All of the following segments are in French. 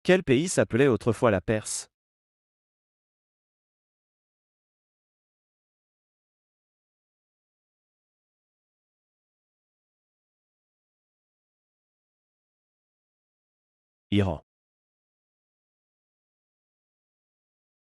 Quel pays s'appelait autrefois la Perse? Iran.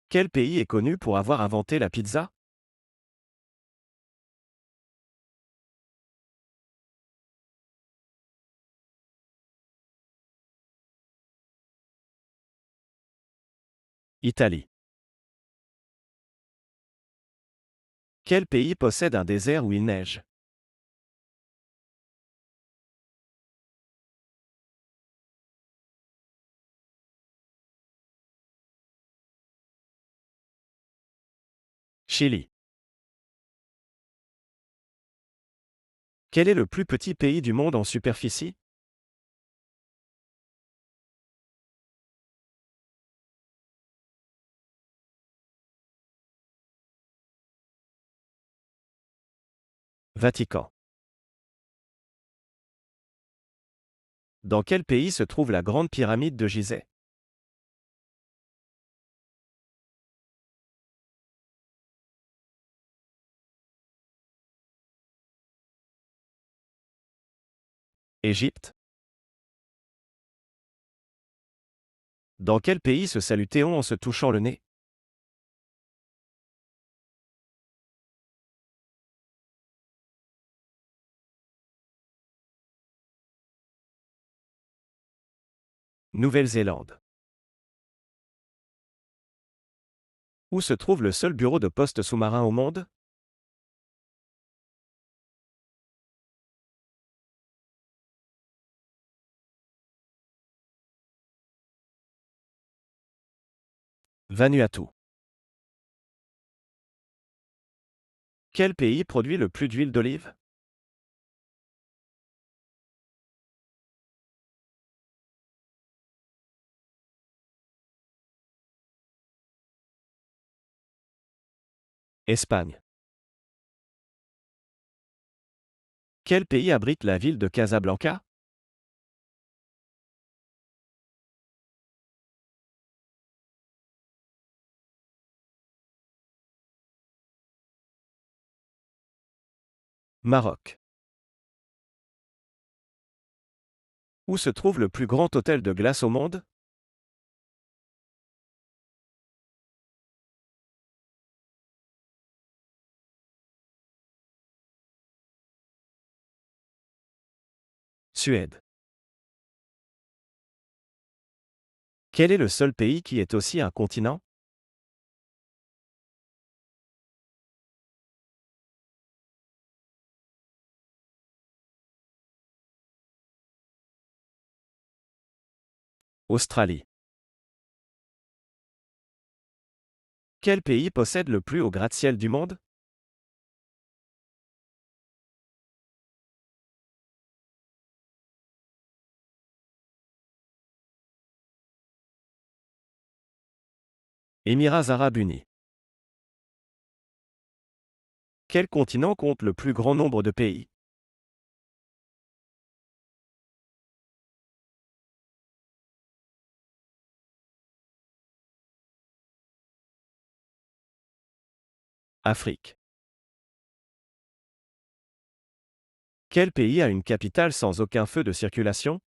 Quel pays est connu pour avoir inventé la pizza? Italie. Quel pays possède un désert où il neige? Chili. Quel est le plus petit pays du monde en superficie? Vatican. Dans quel pays se trouve la grande pyramide de Gizeh? Égypte. Dans quel pays se salue Théon en se touchant le nez? Nouvelle-Zélande. Où se trouve le seul bureau de poste sous-marin au monde? Vanuatu. Quel pays produit le plus d'huile d'olive? Espagne. Quel pays abrite la ville de Casablanca? Maroc. Où se trouve le plus grand hôtel de glace au monde? Suède. Quel est le seul pays qui est aussi un continent? Australie. Quel pays possède le plus haut gratte-ciel du monde? Émirats arabes unis. Quel continent compte le plus grand nombre de pays? Afrique. Quel pays a une capitale sans aucun feu de circulation?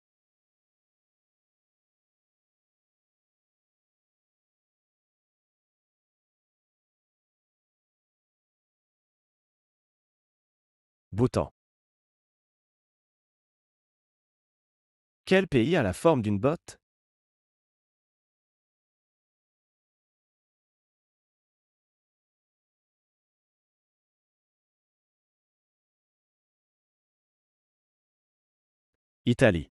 Bhoutan. Quel pays a la forme d'une botte? Italie.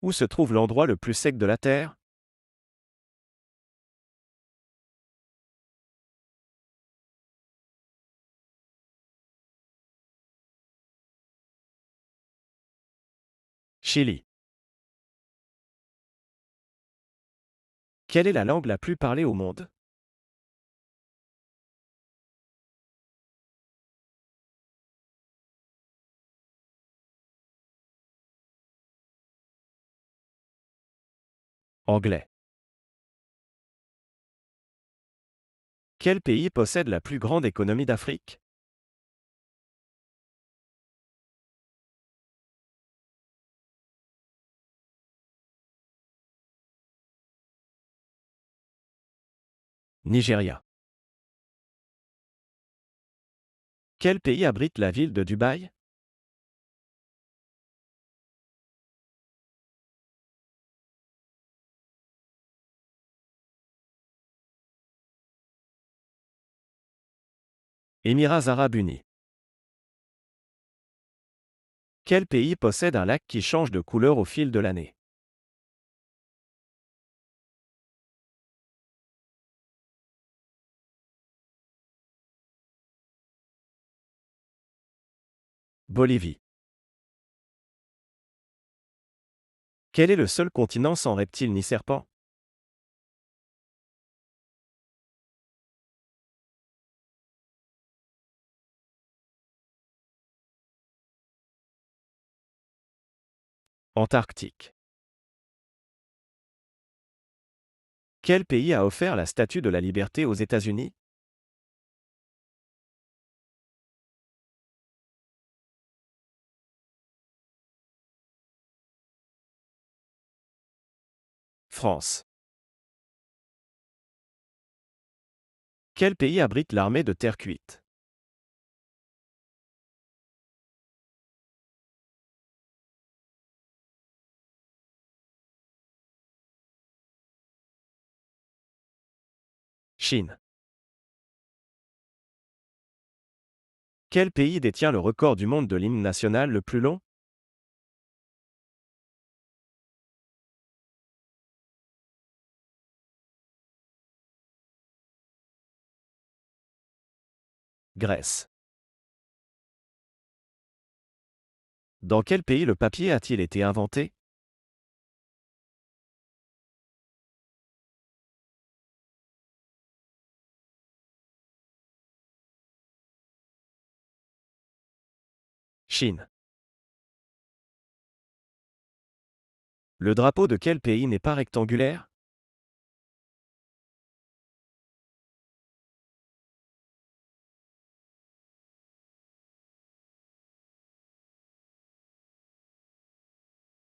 Où se trouve l'endroit le plus sec de la Terre? Chili. Quelle est la langue la plus parlée au monde? Anglais. Quel pays possède la plus grande économie d'Afrique? Nigeria. Quel pays abrite la ville de Dubaï? Émirats arabes unis. Quel pays possède un lac qui change de couleur au fil de l'année? Bolivie. Quel est le seul continent sans reptiles ni serpents? Antarctique. Quel pays a offert la Statue de la Liberté aux États-Unis? France. Quel pays abrite l'armée de terre cuite? Chine. Quel pays détient le record du monde de l'hymne national le plus long? Grèce. Dans quel pays le papier a-t-il été inventé? Chine. Le drapeau de quel pays n'est pas rectangulaire?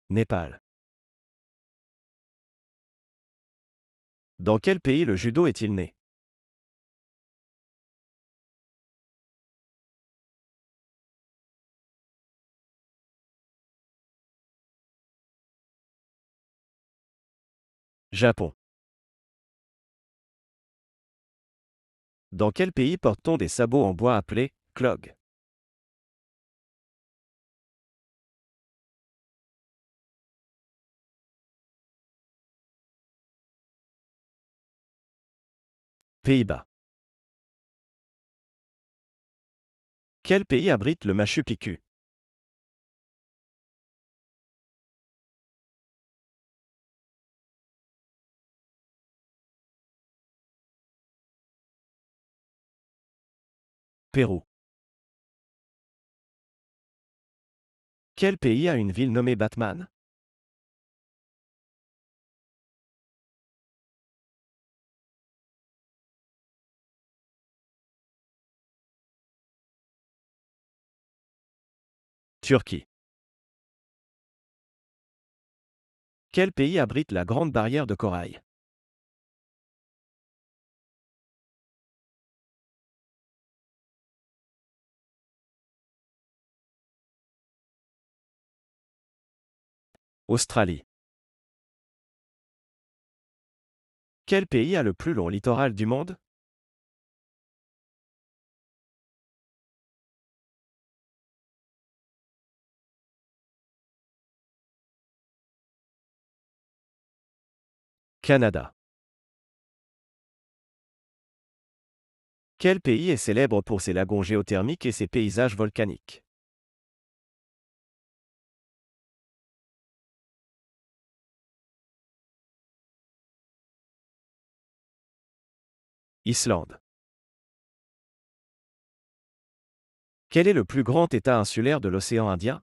Népal. Dans quel pays le judo est-il né? Japon. Dans quel pays porte-t-on des sabots en bois appelés clog? Pays-Bas. Quel pays abrite le Machu Picchu? Pérou. Quel pays a une ville nommée Batman? Turquie. Quel pays abrite la Grande Barrière de Corail? Australie. Quel pays a le plus long littoral du monde? Canada. Quel pays est célèbre pour ses lagons géothermiques et ses paysages volcaniques? Islande. Quel est le plus grand État insulaire de l'océan Indien?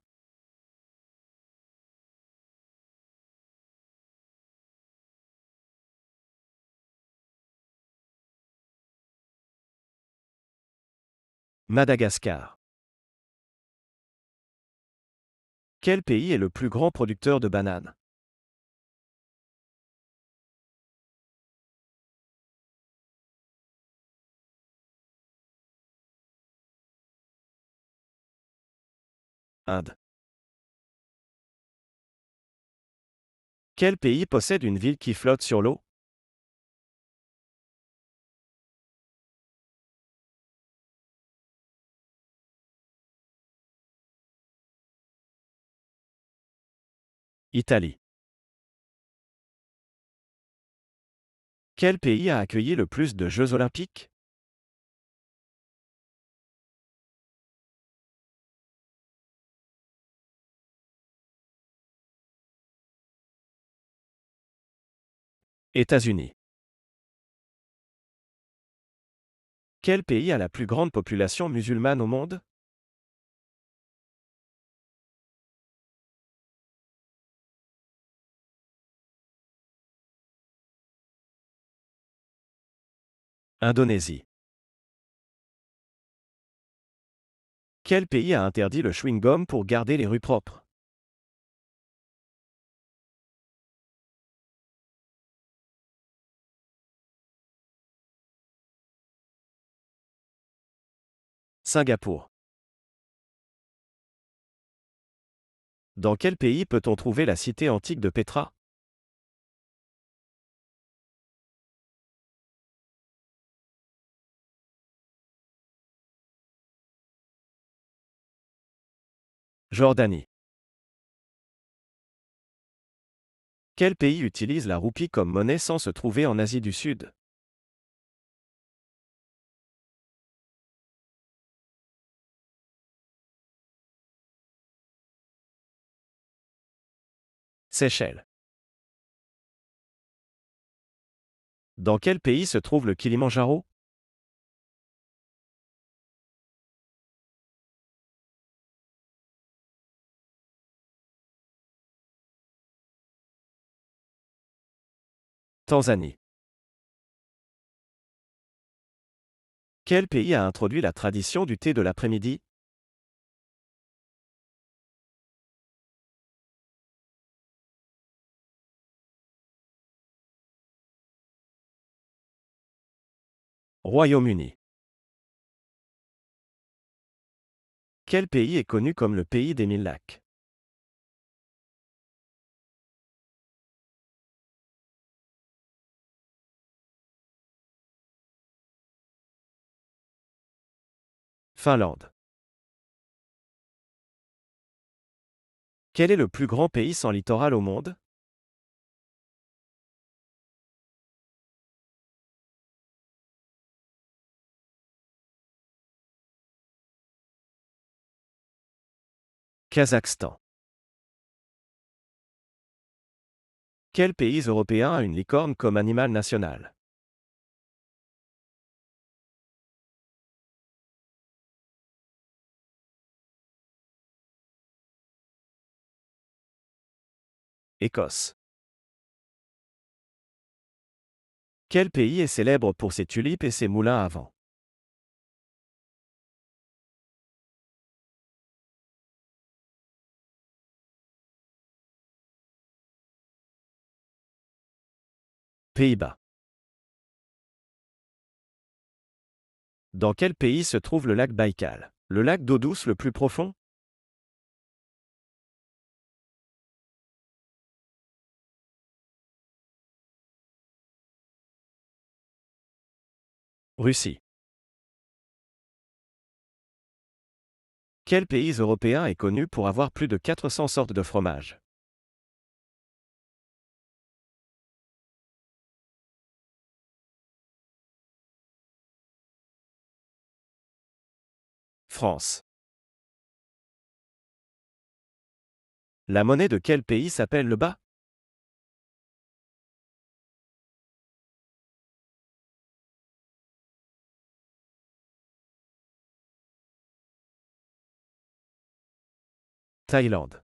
Madagascar. Quel pays est le plus grand producteur de bananes? Inde. Quel pays possède une ville qui flotte sur l'eau? Italie. Quel pays a accueilli le plus de Jeux olympiques? États-Unis. Quel pays a la plus grande population musulmane au monde? Indonésie. Quel pays a interdit le chewing-gum pour garder les rues propres? Singapour. Dans quel pays peut-on trouver la cité antique de Petra? Jordanie. Quel pays utilise la roupie comme monnaie sans se trouver en Asie du Sud? Seychelles. Dans quel pays se trouve le Kilimandjaro? Tanzanie. Quel pays a introduit la tradition du thé de l'après-midi? Royaume-Uni. Quel pays est connu comme le pays des mille lacs? Finlande. Quel est le plus grand pays sans littoral au monde? Kazakhstan. Quel pays européen a une licorne comme animal national? Écosse. Quel pays est célèbre pour ses tulipes et ses moulins à vent? Pays-Bas. Dans quel pays se trouve le lac Baïkal, le lac d'eau douce le plus profond? Russie. Quel pays européen est connu pour avoir plus de 400 sortes de fromages? France. La monnaie de quel pays s'appelle le bas? Thaïlande.